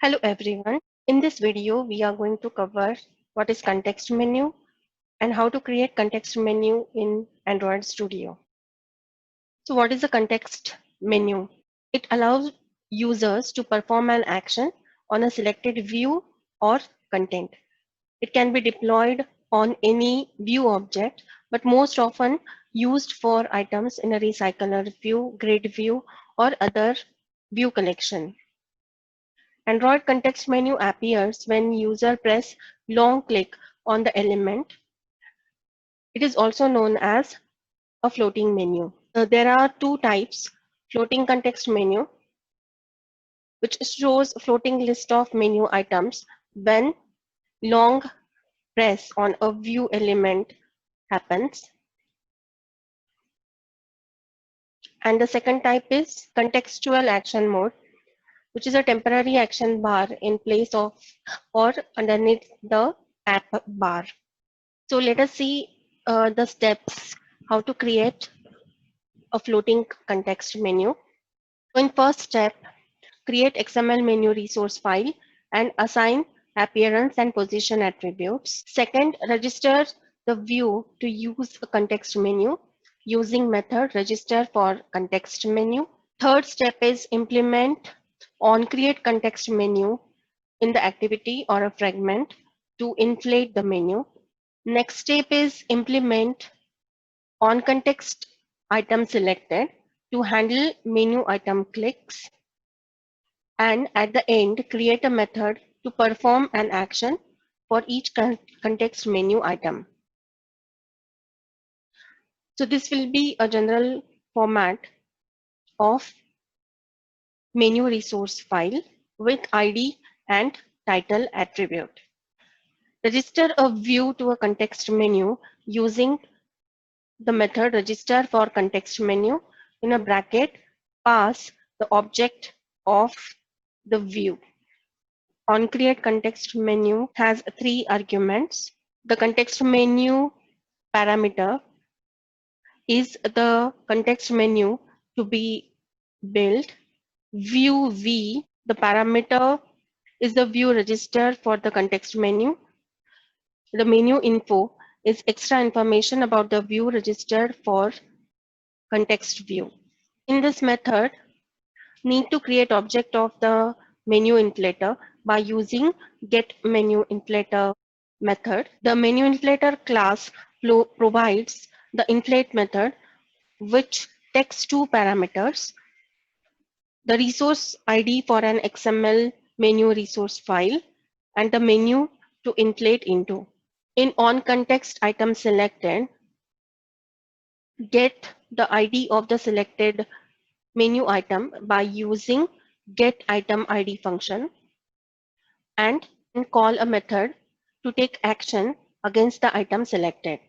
Hello everyone. In this video, we are going to cover what is context menu and how to create context menu in Android Studio. So what is a context menu? It allows users to perform an action on a selected view or content. It can be deployed on any view object, but most often used for items in a recycler view, grid view, or other view collection. Android context menu appears when user press long click on the element. It is also known as a floating menu. There are two types: floating context menu, which shows a floating list of menu items when long press on a view element happens. And the second type is contextual action mode, which is a temporary action bar in place of or underneath the app bar. So let us see the steps how to create a floating context menu. So in first step, create XML menu resource file and assign appearance and position attributes. Second, register the view to use a context menu using method register for context menu. Third step is implement on create context menu in the activity or a fragment to inflate the menu. Next step is implement on context item selected to handle menu item clicks. And at the end, create a method to perform an action for each context menu item. So this will be a general format of menu resource file with ID and title attribute. Register a view to a context menu using the method register for context menu in a bracket, pass the object of the view. On create context menu has three arguments. The context menu parameter is the context menu to be built. View V, the parameter is the view register for the context menu. The menu info is extra information about the view registered for context view. In this method, need to create object of the menu inflator by using get menu inflator method. The menu inflator class provides the inflate method which takes two parameters: the resource ID for an XML menu resource file and the menu to inflate into. In on context item selected, get the ID of the selected menu item by using get item ID function and call a method to take action against the item selected.